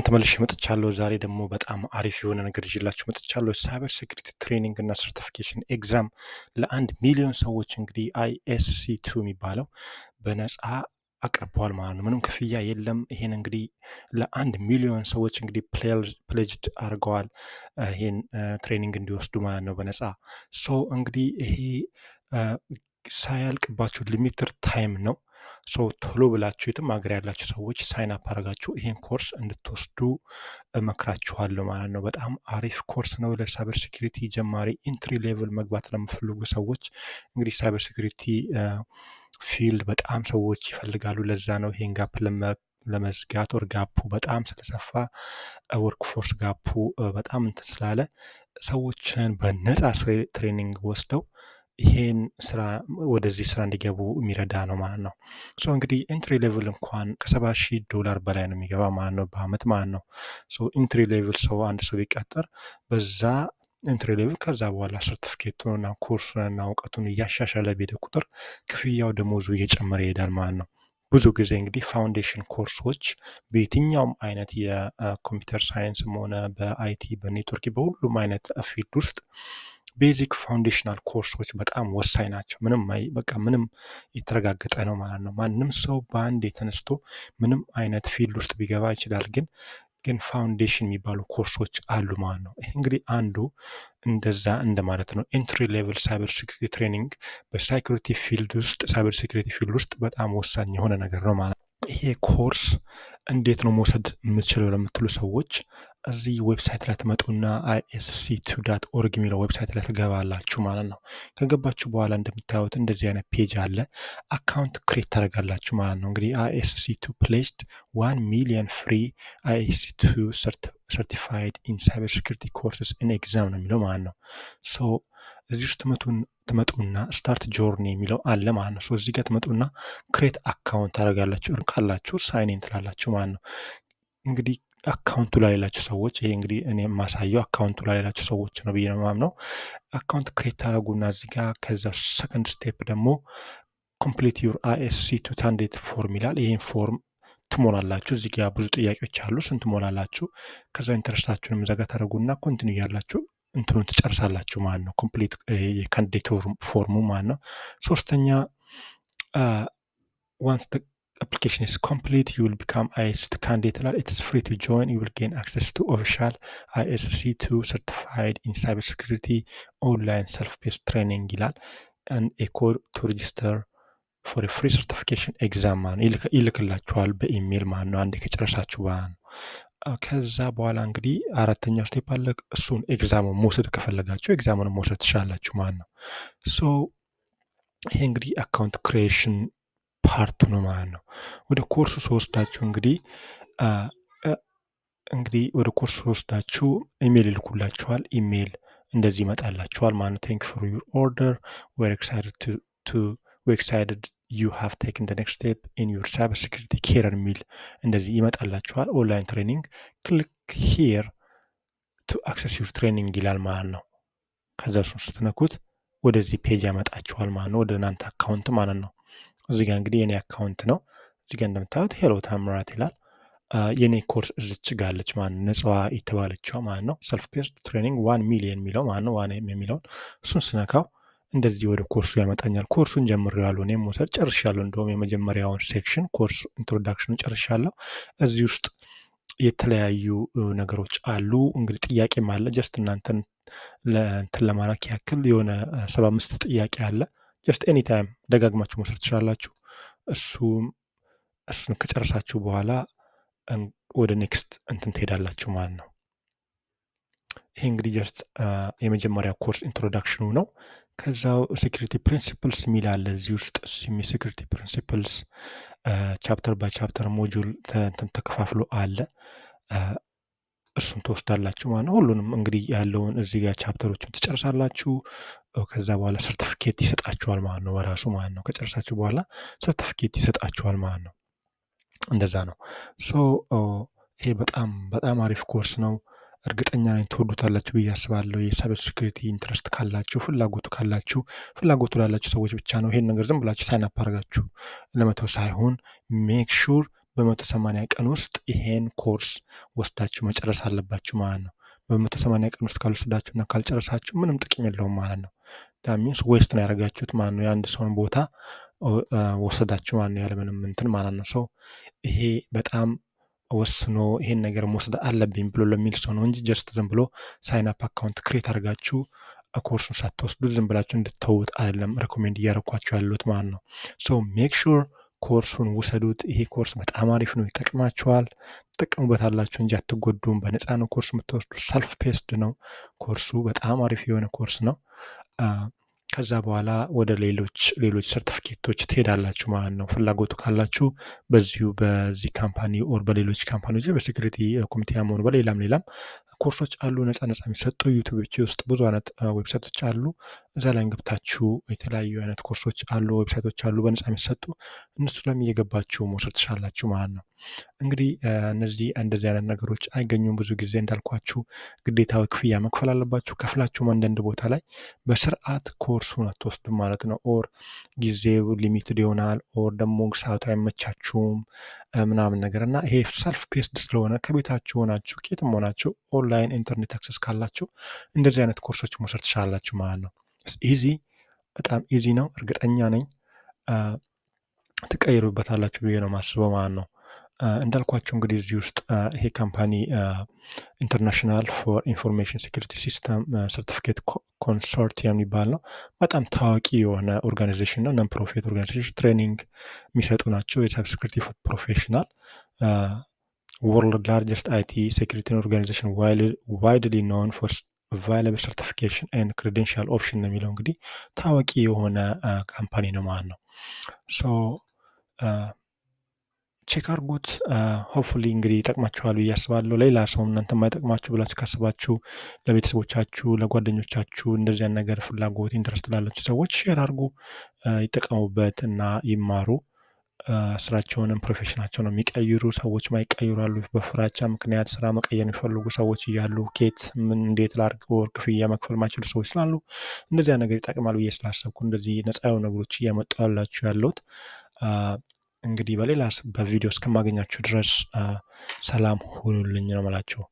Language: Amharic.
ተመልሼ መጥቻለሁ። ዛሬ ደግሞ በጣም አሪፍ የሆነ ነገር ይዤላችሁ መጥቻለሁ። ሳይበር ሴኩሪቲ ትሬኒንግ እና ሰርቲፊኬሽን ኤግዛም ለ1 ሚሊዮን ሰዎች እንግዲህ ISC2 የሚባለው በነፃ አቅርበዋል ማለት ነው። ምንም ክፍያ የለም። ይሄን እንግዲህ ለ1 ሚሊዮን ሰዎች እንግዲህ ፕሌጅድ አድርገዋል ይሄን ትሬኒንግ እንዲወስዱ ማለት ነው በነፃ። ሶ እንግዲህ ይሄ ሳያልቅባችሁ ሊሚትድ ታይም ነው። ቶሎ ብላችሁ የትም ሀገር ያላችሁ ሰዎች ሳይን አፕ አድርጋችሁ ይሄን ኮርስ እንድትወስዱ እመክራችኋለሁ ማለት ነው። በጣም አሪፍ ኮርስ ነው። ለሳይበር ሴኩሪቲ ጀማሪ ኢንትሪ ሌቭል መግባት ለምትፈልጉ ሰዎች እንግዲህ ሳይበር ሴኩሪቲ ፊልድ በጣም ሰዎች ይፈልጋሉ። ለዛ ነው ይሄን ጋፕ ለመዝጋት ወር ጋፑ በጣም ስለሰፋ ወርክ ፎርስ ጋፑ በጣም እንትን ስላለ ሰዎችን በነፃ ትሬኒንግ ወስደው ይሄን ስራ ወደዚህ ስራ እንዲገቡ የሚረዳ ነው ማለት ነው። እንግዲህ ኢንትሪ ሌቭል እንኳን $70,000 በላይ ነው የሚገባ ማለት ነው በአመት ማለት ነው። ኢንትሪ ሌቭል ሰው አንድ ሰው ቢቀጠር በዛ ኢንትሪ ሌቭል ከዛ በኋላ ሰርቲፊኬቱንና ኮርሱንና እውቀቱን እያሻሻለ በሄደ ቁጥር ክፍያው ደሞዙ እየጨመረ ይሄዳል ማለት ነው። ብዙ ጊዜ እንግዲህ ፋውንዴሽን ኮርሶች በየትኛውም አይነት የኮምፒውተር ሳይንስም ሆነ በአይቲ በኔትወርክ በሁሉም አይነት ፊልድ ውስጥ ቤዚክ ፋውንዴሽናል ኮርሶች በጣም ወሳኝ ናቸው። ምንም የተረጋገጠ ነው ማለት ነው። ማንም ሰው በአንድ የተነስቶ ምንም አይነት ፊልድ ውስጥ ቢገባ ይችላል። ግን ፋውንዴሽን የሚባሉ ኮርሶች አሉ ማለት ነው። ይህ እንግዲህ አንዱ እንደዛ እንደማለት ነው። ኤንትሪ ሌቭል ሳይበር ሴኩሪቲ ትሬኒንግ በሳይኩሪቲ ፊልድ ውስጥ ሳይበር ሴኩሪቲ ፊልድ ውስጥ በጣም ወሳኝ የሆነ ነገር ነው ማለት ነው። ይሄ ኮርስ እንዴት ነው መውሰድ የምትችለው ለምትሉ ሰዎች እዚህ ዌብሳይት ላይ ትመጡና isc2.org የሚለው ዌብሳይት ላይ ትገባላችሁ ማለት ነው። ከገባችሁ በኋላ እንደምታዩት እንደዚህ አይነት ፔጅ አለ። አካውንት ክሬት ታደርጋላችሁ ማለት ነው። እንግዲህ ISC2 pledged 1 million free ISC2 certified in cyber security courses in exam ነው የሚለው ማለት ነው። እዚህ ውስጥ ትመጡና ስታርት ጆርኒ የሚለው አለ ማለት ነው። እዚህ ጋር ትመጡና ክሬት አካውንት ታደርጋላችሁ። ካላችሁ ሳይን ኢን ትላላችሁ ማለት ነው። እንግዲህ አካውንቱ ላይ ያላችሁ ሰዎች ይሄ እንግዲህ እኔ የማሳየው አካውንቱ ላይ ያላችሁ ሰዎች ነው ብዬ ነው የማምነው። አካውንት ክሬት ታደርጉና እዚህ ጋር ከዛ ሰከንድ ስቴፕ ደግሞ ኮምፕሊት ዩር ISC2 ካንዲዴት ፎርም ይላል። ይሄን ፎርም ትሞላላችሁ። እዚህ ጋር ብዙ ጥያቄዎች አሉ። እሱን ትሞላላችሁ። ከዛ ኢንተረስታችሁንም እዛ ጋር ታደርጉና ኮንቲኒው ያላችሁ እንትኑን ትጨርሳላችሁ ማለት ነው። ኮምፕሊት የካንዲዴት ፎርሙ ማለት ነው። ሶስተኛ once the application is complete you will become ISC2 candidate ይላል። it's free to join. you will gain access to official ISC2 certified in cybersecurity online self-paced training ይላል and a code to register for a free certification exam ይልክላችኋል በኢሜል ማለት ነው። አንዴ ከጨረሳችሁ በኋላ ነው። ከዛ በኋላ እንግዲህ አራተኛው ስቴፕ አለ። እሱን ኤግዛሙን መውሰድ ከፈለጋችሁ ኤግዛሙን መውሰድ ትችላላችሁ ማለት ነው። ይሄ እንግዲህ አካውንት ክሪኤሽን ፓርቱ ነው ማለት ነው። ወደ ኮርሱ ስወስዳችሁ እንግዲህ ወደ ኮርሱ ስወስዳችሁ ኢሜል ይልኩላችኋል። ኢሜል እንደዚህ ይመጣላችኋል ማለት ነው። ቴንክ ፎር ዩር ኦርደር we're excited you have taken the next step in your cyber security career የሚል እንደዚህ ይመጣላችኋል። ኦንላይን ትሬኒንግ ክሊክ ሂር ቱ አክሰስ ዩር ትሬኒንግ ይላል ማለት ነው። ከዛ እሱን ስትነኩት ወደዚህ ፔጅ ያመጣችኋል ማለት ነው፣ ወደ እናንተ አካውንት ማለት ነው። እዚህ ጋር እንግዲህ የኔ አካውንት ነው። እዚህ ጋር እንደምታዩት ሄሎ ታምራት ይላል። የኔ ኮርስ እዚች ጋር አለች ማለት ነው፣ ነጽዋ የተባለችው ማለት ነው። ሰልፍ ፔስድ ትሬኒንግ 1 ሚሊዮን የሚለው ማለት ነው። 1 የሚለውን እሱን ስነካው እንደዚህ ወደ ኮርሱ ያመጣኛል። ኮርሱን ጀምሬያለሁ፣ እኔም መውሰድ ጨርሻለሁ። እንደውም የመጀመሪያውን ሴክሽን ኮርስ ኢንትሮዳክሽኑን ጨርሻለሁ። እዚህ ውስጥ የተለያዩ ነገሮች አሉ። እንግዲህ ጥያቄም አለ። ጀስት እናንተን ለማራኪ ያክል የሆነ 75 ጥያቄ አለ። ጀስት ኤኒ ታይም ደጋግማችሁ መውሰድ ትችላላችሁ። እሱን ከጨረሳችሁ በኋላ ወደ ኔክስት እንትን ትሄዳላችሁ ማለት ነው። ይሄ እንግዲህ ጀስት የመጀመሪያው ኮርስ ኢንትሮዳክሽኑ ነው። ከዛው ሴኩሪቲ ፕሪንሲፕልስ የሚል አለ እዚህ ውስጥ። ሴኩሪቲ ፕሪንሲፕልስ ቻፕተር ባይ ቻፕተር ሞጁል ተከፋፍሎ አለ። እሱን ትወስዳላችሁ ማለት ነው። ሁሉንም እንግዲህ ያለውን እዚህ ጋር ቻፕተሮችን ትጨርሳላችሁ። ከዛ በኋላ ሰርቲፊኬት ይሰጣችኋል ማለት ነው በራሱ ማለት ነው። ከጨረሳችሁ በኋላ ሰርቲፊኬት ይሰጣችኋል ማለት ነው። እንደዛ ነው። ይሄ በጣም አሪፍ ኮርስ ነው። እርግጠኛ ነኝ ትወዱታላችሁ ብዬ አስባለሁ። የሳይበር ሴኩሪቲ ኢንትረስት ካላችሁ ፍላጎቱ ላላችሁ ሰዎች ብቻ ነው። ይሄን ነገር ዝም ብላችሁ ሳይን አፕ አድርጋችሁ ለመተው ሳይሆን ሜክ ሹር በ180 ቀን ውስጥ ይሄን ኮርስ ወስዳችሁ መጨረስ አለባችሁ ማለት ነው። በ180 ቀን ውስጥ ካልወሰዳችሁና ካልጨረሳችሁ ምንም ጥቅም የለውም ማለት ነው። ዳሚንስ ዌስት ነው ያደረጋችሁት ማለት ነው። የአንድ ሰውን ቦታ ወሰዳችሁ ማለት ነው፣ ያለምንም እንትን ማለት ነው። ሰው ይሄ በጣም ወስኖ ይሄን ነገር መውሰድ አለብኝ ብሎ ለሚል ሰው ነው እንጂ ጀስት ዝም ብሎ ሳይን አፕ አካውንት ክሬት አድርጋችሁ ኮርሱን ሳትወስዱ ዝም ብላችሁ እንድትተዉት አይደለም ሪኮሜንድ እያደረኳችሁ ያሉት ማለት ነው። ሶ ሜክ ሹር ኮርሱን ውሰዱት። ይሄ ኮርስ በጣም አሪፍ ነው፣ ይጠቅማችኋል፣ ትጠቀሙበታላችሁ እንጂ አትጎዱም። በነፃ ነው ኮርስ የምትወስዱ፣ ሰልፍ ፔስድ ነው ኮርሱ፣ በጣም አሪፍ የሆነ ኮርስ ነው። ከዛ በኋላ ወደ ሌሎች ሰርቲፊኬቶች ትሄዳላችሁ ማለት ነው። ፍላጎቱ ካላችሁ በዚህ ካምፓኒ ኦር በሌሎች ካምፓኒዎች በሴኩሪቲ ኮሚቴ ሆኑ በሌላም ኮርሶች አሉ ነፃ የሚሰጡ ዩቲዩቦች ውስጥ ብዙ አይነት ዌብሳይቶች አሉ። እዛ ላይ ገብታችሁ የተለያዩ አይነት ኮርሶች አሉ፣ ዌብሳይቶች አሉ በነፃ የሚሰጡ፣ እነሱ ላይ እየገባችሁ መውሰድ ትችላላችሁ ማለት ነው። እንግዲህ እንደዚህ አይነት ነገሮች አይገኙም ብዙ ጊዜ እንዳልኳችሁ፣ ግዴታዊ ክፍያ መክፈል አለባችሁ። ከፍላችሁም አንዳንድ ቦታ ላይ በስርዓት ኮርሱን አትወስዱም ማለት ነው። ኦር ጊዜው ሊሚትድ ይሆናል፣ ኦር ደግሞ ሰዓቱ አይመቻችሁም ምናምን ነገር እና ይሄ ሰልፍ ፔስድ ስለሆነ ከቤታችሁ ሆናችሁ ኬትም ሆናችሁ ኦንላይን ኢንተርኔት አክሰስ ካላችሁ እንደዚህ አይነት ኮርሶች መውሰድ ትችላላችሁ ማለት ነው። ኢዚ፣ በጣም ኢዚ ነው። እርግጠኛ ነኝ ትቀይሩበታላችሁ ብዬ ነው ማስበው ማለት ነው። እንዳልኳቸው እንግዲህ እዚህ ውስጥ ይሄ ካምፓኒ ኢንተርናሽናል ፎር ኢንፎርሜሽን ሴኩሪቲ ሲስተም ሰርቲፊኬት ኮንሶርቲየም የሚባል ነው። በጣም ታዋቂ የሆነ ኦርጋናይዜሽን ነው። ነን ፕሮፊት ኦርጋናይዜሽን፣ ትሬኒንግ የሚሰጡ ናቸው። የሳይበር ሴኩሪቲ ፕሮፌሽናል ወርልድ ላርጀስት አይቲ ሴኩሪቲ ኦርጋናይዜሽን ዋይድሊ ኖን ፎር ቫይለብል ሰርቲፊኬሽን ኤንድ ክሬዴንሻል ኦፕሽን ነው የሚለው። እንግዲህ ታዋቂ የሆነ ካምፓኒ ነው ማለት ነው። ሶ ቼክ አድርጉት። ሆፕፉሊ እንግዲህ ይጠቅማችኋል ብዬ አስባለሁ። ሌላ ሰው እናንተ የማይጠቅማችሁ ብላችሁ ካስባችሁ ለቤተሰቦቻችሁ፣ ለጓደኞቻችሁ እንደዚያን ነገር ፍላጎት ኢንትረስት ላላችሁ ሰዎች ሼር አድርጉ፣ ይጠቀሙበት እና ይማሩ። ስራቸውንም ፕሮፌሽናቸውን የሚቀይሩ ሰዎች ማይቀይሩ አሉ። በፍራቻ ምክንያት ስራ መቀየር የሚፈልጉ ሰዎች እያሉ እንዴት ላድርግ ወር ክፍያ መክፈል ማይችሉ ሰዎች ስላሉ እንደዚያ ነገር ይጠቅማል ብዬ ስላሰብኩ እንደዚህ ነፃ የሆኑ ነገሮች እያመጡ ያላችሁ ያለሁት። እንግዲህ በሌላ በቪዲዮ እስከማገኛችሁ ድረስ ሰላም ሁኑልኝ ነው የምላችሁ።